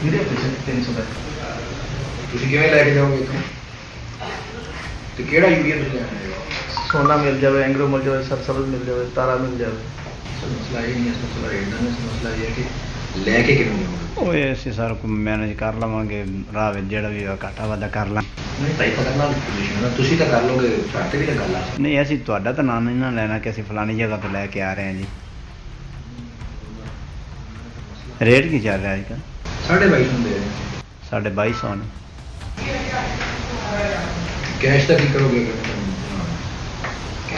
میرے پیسے 300 ਦਾ ਤੁਸੀਂ ਕਿਵੇਂ ਲੈ ਕੇ ਜਾਓਗੇ ਇੱਥੋਂ ਤੇ ਕਿਹੜਾ ਯੂਰੀਆ ਤੁਸੀਂ ਲੈਣਾ ਹੈ ਸੋਨਾ ਮਿਲ ਜਾਵੇ ਐਂਗਰੋ ਮਿਲ ਜਾਵੇ ਸਰਸਬਜ਼ ਮਿਲ ਜਾਵੇ ਤਾਰਾ ਮਿਲ ਜਾਵੇ ਮਸਲਾ ਇਹ ਨਹੀਂ ਹੈ ਮਸਲਾ ਰੇਟ ਦਾ ਮਸਲਾ ਇਹ ਹੈ ਕਿ ਲੈ ਕੇ ਕਿਵੇਂ ਜਾਓਗੇ ਉਹ ਅਸੀਂ ਸਰ ਮੈਨੇਜ ਕਰ ਲਵਾਂਗੇ ਰਾਹ ਵਿੱਚ ਜਿਹੜਾ ਵੀ ਘਾਟਾ ਵਾਧਾ ਕਰ ਲਾਂ ਨਹੀਂ ਭਾਈ ਪਤਾ ਨਾ ਪੋਜੀਸ਼ਨ ਤੁਸੀਂ ਤਾਂ ਕਰ ਲੋਗੇ ਸਾਡੇ ਵੀ ਤਾਂ ਗੱਲ ਆ ਨਹੀਂ ਅਸੀਂ ਤੁਹਾਡਾ ਤਾਂ ਨਾਮ ਨਹੀਂ ਨਾ ਲੈਣਾ ਕਿ ਅਸੀਂ ਫਲਾਣੀ ਜਗ੍ਹਾ ਤੋਂ ਲੈ ਕੇ ਆ ਰਹੇ ਹਾਂ ਜੀ ਰੇਟ ਕੀ ਚੱਲ ਰਿਹਾ ਅੱਜ ਕੱਲ੍ਹ 2250 ਦੇ ਰਹੇ 2250 ਨੇ ਕੈਸ਼ ਤਾਂ ਕੀ ਕਰੋਗੇ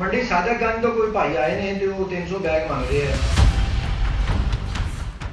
ਮੰਡੀ ਸਾਦਰਗੰਜ ਤੋਂ ਕੋਈ ਭਾਈ ਆਏ ਨੇ ਤੇ ਉਹ 300 ਬੈਗ ਮੰਗ ਰਹੇ ਆ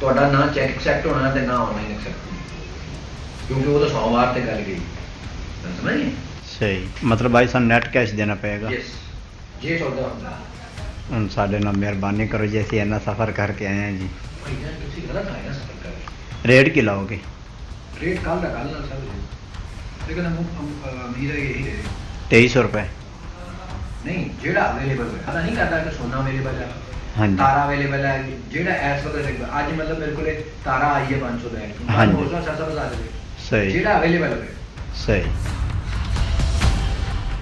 ਤੁਹਾਡਾ ਨਾ ਚੈੱਕ ਐਕਸੈਪਟ ਹੋਣਾ ਤੇ ਨਾ ਆਨਲਾਈਨ ਐਕਸੈਪਟ ਹੋਣਾ ਕਿਉਂਕਿ ਉਹ ਤਾਂ ਸੋਮਵਾਰ ਤੇ ਗੱਲ ਗਈ ਸਮਝ ਗਏ ਸਹੀ ਮਤਲਬ ਭਾਈ ਸਾਨੂੰ ਨੈਟ ਕੈਸ਼ ਦੇਣਾ ਪਏਗਾ ਯੈਸ ਜੇ ਸੌਦਾ ਹੁੰਦਾ ਹੁਣ ਸਾਡੇ ਨਾਲ ਮਿਹਰਬਾਨੀ ਕਰੋ ਜੀ ਅਸੀਂ ਇੰਨਾ ਸਫ਼ਰ ਕਰਕੇ ਆਏ ਹਾਂ ਜੀ ਭਾਈ ਯਾਰ ਤੁਸੀਂ ਗਲਤ ਆਏ ਨਾ ਸਫਰ ਕਰ ਰੇਟ ਕੀ ਲਾਓਗੇ ਰੇਟ ਕੱਲ ਨਾਲ ਸਭ ਲੇਕਿਨ ਅਮੀਰ ਇਹੀ ਹੈ 2300 ਰੁਪਏ ਨਹੀਂ ਜਿਹੜਾ ਅਵੇਲੇਬਲ ਹੈ ਪਤਾ ਨਹੀਂ ਕਰਦਾ ਕਿ ਸੋਨਾ ਅਵੇਲੇਬਲ ਹੈ ਹਾਂਜੀ ਤਾਰਾ ਅਵੇਲੇਬਲ ਹੈ ਜਿਹੜਾ ਇਸ ਵਕਤ ਅੱਜ ਮਤਲਬ ਮੇਰੇ ਕੋਲੇ ਤਾਰਾ ਆਈ ਹੈ 500 ਬੈਗ ਹਾਂਜੀ। ਹੋ ਸਕਦਾ 700 ਬਤਾ ਦੇਵੇ ਸਹੀ ਜਿਹੜਾ ਅਵੇਲੇਬਲ ਹੈ ਸਹੀ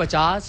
50,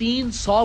300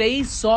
2300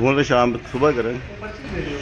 ਹੁਣ ਤਾਂ ਸ਼ਾਮ ਸੁਬਾਹ ਕਰਾਂਗੇ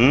ਹੂੰ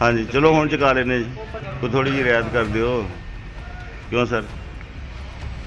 ਹਾਂਜੀ ਚਲੋ ਹੁਣ ਚੁਕਾ ਲੈਨੇ ਜੀ ਕੋਈ ਥੋੜੀ ਜਿਹੀ ਰਿਆਇਤ ਕਰ ਦਿਓ ਕਿਉਂ ਸਰ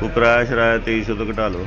ਕੋਈ ਕਿਰਾਇਆ ਸ਼ਰਾਇਆ 2300 ਤੋਂ ਘਟਾ ਲਓ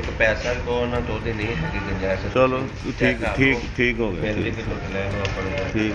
ਇੱਕ ਪੈਸਾ ਕੋ ਨਾ ਦੋ ਦੀ ਨਹੀਂ ਹੈਗੀ ਗੁੰਜਾਇਸ਼ ਚਲੋ ਠੀਕ ਠੀਕ ਠੀਕ ਹੋ ਗਿਆ ਫਿਰ ਵੀ ਫਿਰ ਲੈ ਲਓ ਆਪਾਂ ਨੂੰ ਠੀਕ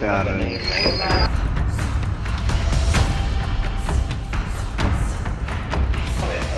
ਪਿਆਰ ਨਹੀਂ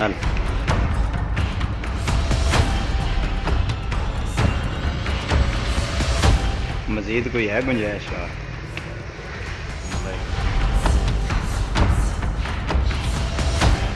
ਹਲ ਮਜ਼ੀਦ ਕੋਈ ਹੈ ਗੁੰਜਾਇਸ਼ ਯਾਰ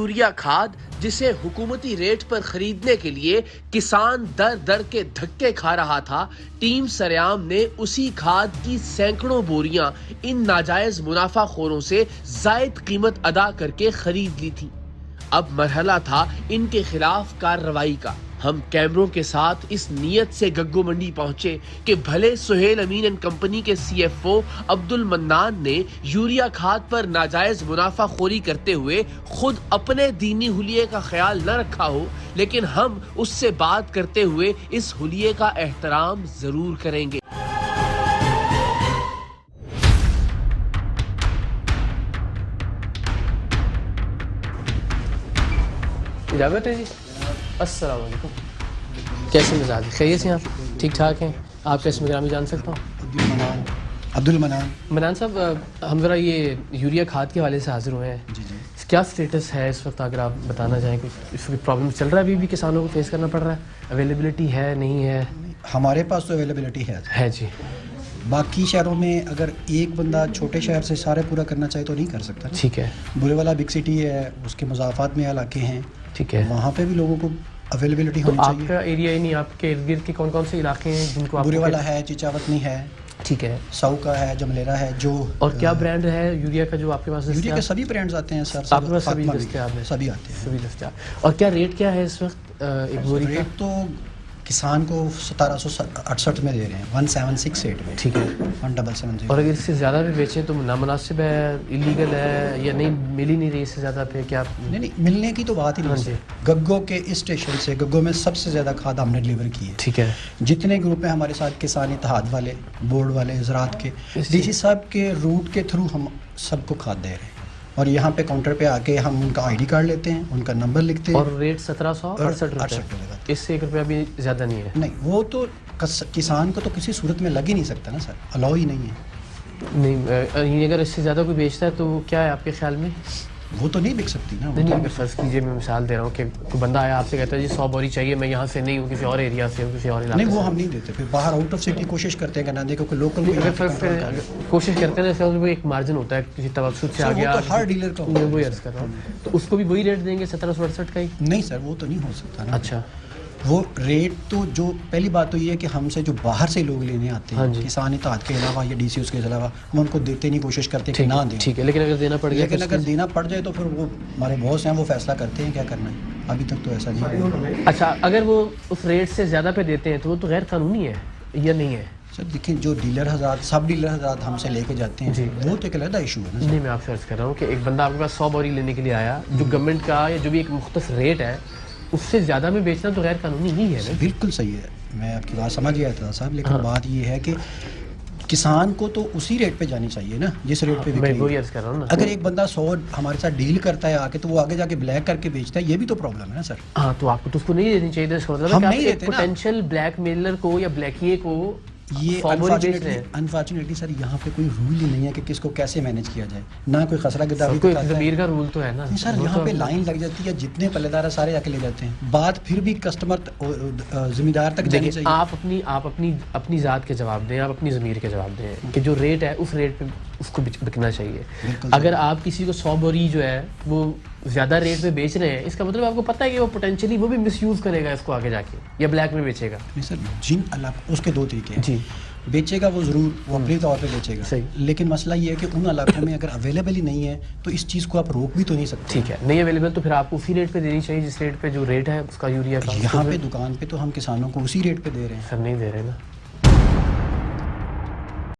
یوریا کھاد جسے حکومتی ریٹ پر خریدنے کے لیے کسان در در کے دھکے کھا رہا تھا، ٹیم سریام نے اسی کھاد کی سینکڑوں بوریاں ان ناجائز منافع خوروں سے زائد قیمت ادا کر کے خرید لی تھی۔ اب مرحلہ تھا ان کے خلاف کارروائی کا۔ ہم کیمروں کے ساتھ اس نیت سے گگو منڈی پہنچے کہ بھلے سہیل امین اینڈ کمپنی کے سی ایف او عبد المنان نے یوریا کھاد پر ناجائز منافع خوری کرتے ہوئے خود اپنے دینی حلیے کا خیال نہ رکھا ہو، لیکن ہم اس سے بات کرتے ہوئے اس حلیے کا احترام ضرور کریں گے۔ اجازت ہے جی؟ السلام علیکم، کیسے مزاج؟ خیریت سے آپ؟ ٹھیک ٹھاک ہیں؟ آپ کا اسم گرامی جان سکتا ہوں؟ عبد المنان۔ منان صاحب، ہم ذرا یہ یوریا کھاد کے حوالے سے حاضر ہوئے ہیں، جی جی، کیا سٹیٹس ہے اس وقت؟ اگر آپ بتانا چاہیں کچھ، اس وقت پرابلم چل رہا ہے، ابھی بھی کسانوں کو فیس کرنا پڑ رہا ہے، اویلیبلٹی ہے نہیں ہے؟ ہمارے پاس تو اویلیبلٹی ہے جی۔ باقی شہروں میں اگر ایک بندہ چھوٹے شہر سے سارے پورا کرنا چاہے تو نہیں کر سکتا۔ ٹھیک ہے۔ برے والا بگ سٹی ہے، اس کے مضافات میں علاقے ہیں، ٹھیک ہے، وہاں پہ بھی لوگوں کو اویلیبلٹی تو ہونی آپ چاہیے۔ کا ایریا نہیں، آپ کے ارد گرد کے کون کون سے علاقے ہیں جن کو آپ برے والا ہے، چچاوطنی ہے، ٹھیک ہے، ساؤ کا ہے، جملیرا ہے، جو اور کیا برانڈ ہے یوریا کا جو آپ کے پاس یوریا کے دستیاب؟ سبھی برانڈس آتے ہیں سر، آپ کے پاس سبھی فاطمہ بھی، دستیاب ہے؟ سبھی آتے ہیں۔ سبھی دستیاب۔ اور کیا ریٹ کیا ہے اس وقت ایک بوری کا؟ ریٹ تو کسان کو 1768 میں دے رہے ہیں، 1768 میں، ٹھیک ہے۔ 1770۔ اور اگر اس سے زیادہ بھی بیچیں تو نامناسب ہے، اللیگل ہے، یا نہیں مل ہی نہیں رہی اس سے زیادہ پہ؟ کیا نہیں ملنے کی تو بات ہی نہیں ہے۔ گگو کے اس اسٹیشن سے، گگو میں سب سے زیادہ کھاد ہم نے ڈلیور کی ہے۔ ٹھیک ہے۔ جتنے گروپ ہیں ہمارے ساتھ، کسان اتحاد والے، بورڈ والے، زراعت کے، ڈی سی صاحب کے روٹ کے تھرو ہم سب کو کھاد دے رہے ہیں، اور یہاں پہ کاؤنٹر پہ آ کے ہم ان کا آئی ڈی کارڈ لیتے ہیں، ان کا نمبر لکھتے ہیں۔ اور ریٹ 1768 روپے، اس سے 1 روپیہ بھی زیادہ نہیں ہے؟ نہیں، وہ تو کسان کو تو کسی صورت میں لگ ہی نہیں سکتا نا سر، الاؤ ہی نہیں ہے۔ نہیں، اگر اس سے زیادہ کوئی بیچتا ہے تو کیا ہے آپ کے خیال میں؟ وہ تو نہیں بک سکتی نا۔ نہیں، اگر فرض کیجیے، میں مثال دے رہا ہوں کہ کوئی بندہ آیا آپ سے کہتا ہے جی 100 بوری چاہیے، میں یہاں سے نہیں ہوں، کسی اور ایریا سے ہوں، کسی اور علاقے سے۔ نہیں، وہ ہم نہیں دیتے، پھر باہر آؤٹ آف سٹی کوشش کرتے ہیں کہ نہ دے، کیونکہ لوکل کوشش کرتے ہیں، جیسے وہ ایک مارجن ہوتا ہے کسی توسط سے آ گیا، ہر ڈیلر کا میں وہی عرض کر رہا ہوں، تو اس کو بھی وہی ریٹ دیں گے 1768 کا ہی؟ نہیں سر، وہ تو نہیں ہو سکتا نا۔ اچھا، وہ ریٹ تو جو پہلی بات تو یہ ہے کہ ہم سے جو باہر سے لوگ لینے آتے ہیں، کسان اتحاد کے علاوہ یا ڈی سی اس کے علاوہ، ہم ان کو دیتے نہیں، کوشش کرتے کہ نہ دیں۔ ٹھیک ہے، لیکن اگر دینا پڑ گیا، لیکن اگر دینا پڑ جائے تو پھر وہ ہمارے باس ہیں، وہ فیصلہ کرتے ہیں کیا کرنا ہے۔ ابھی تک تو ایسا نہیں ہے۔ اچھا، اگر وہ اس ریٹ سے زیادہ پہ دیتے ہیں تو وہ تو غیر قانونی ہے یا نہیں ہے؟ سر دیکھیں، جو ڈیلر حضرات، سب ڈیلر حضرات ہم سے لے کے جاتے ہیں، وہ تو ایک علیحدہ ایشو ہے نا۔ نہیں، میں آپ سے عرض کر رہا ہوں کہ ایک بندہ آپ کے پاس 100 بوری لینے کے لیے آیا، جو گورنمنٹ کا یا جو بھی ایک مختص ریٹ ہے اس سے زیادہ میں بیچنا تو غیر قانونی ہی ہے نا؟ بالکل صحیح ہے، میں آپ کی بات سمجھ گیا تھا صاحب، لیکن بات یہ ہے کہ کسان کو تو اسی ریٹ پہ جانی چاہیے نا جس ریٹ پہ میں وہی عرض کر رہا ہوں نا۔ اگر ایک بندہ 100 ہمارے ساتھ ڈیل کرتا ہے آ کے، تو وہ آگے جا کے بلیک کر کے بیچتا ہے، یہ بھی تو پرابلم ہے نا سر۔ ہاں، تو آپ کو تو اس کو نہیں دینی چاہیے، اس کا مطلب ہم ہے نہیں کہ دیتے نا۔ پوٹینشیل بلیک میلر کو یا بلیکیے کو یہ انفارچونیٹلی سر یہاں پہ کوئی رول ہی نہیں ہے کہ کس کو کیسے مینیج کیا جائے، نہ کوئی خسرہ گداوی کا ضمیر کا رول تو ہے نا سر۔ یہاں پہ لائن لگ جاتی ہے، جتنے پلے دار ہیں سارے آ کے لے جاتے ہیں، بات پھر بھی کسٹمر ذمہ دار تک جانی چاہیے۔ آپ اپنی ذات کے جواب دیں، آپ اپنی ضمیر کے جواب دیں کہ جو ریٹ ہے اس ریٹ پہ اس کو بکنا چاہیے۔ اگر آپ کسی کو 100 بوری جو ہے وہ زیادہ ریٹ پہ بیچ رہے ہیں، اس کا مطلب آپ کو پتہ ہے کہ وہ پوٹینشلی وہ بھی مس یوز کرے گا اس کو آگے جا کے، یا بلیک میں بیچے گا۔ نہیں سر، جن علاقوں، اس کے دو طریقے ہیں، جی، بیچے گا وہ ضرور، وہ اپنے طور پہ بیچے گا، لیکن مسئلہ یہ ہے کہ ان علاقوں میں اگر اویلیبل ہی نہیں ہے تو اس چیز کو آپ روک بھی تو نہیں سکتے۔ ٹھیک ہے، نہیں اویلیبل تو پھر آپ کو اسی ریٹ پہ دینی چاہیے جس ریٹ پہ جو ریٹ ہے اس کا یوریا کا۔ یہاں پہ دکان پہ تو ہم کسانوں کو اسی ریٹ پہ دے رہے ہیں سر نہیں دے رہے نا۔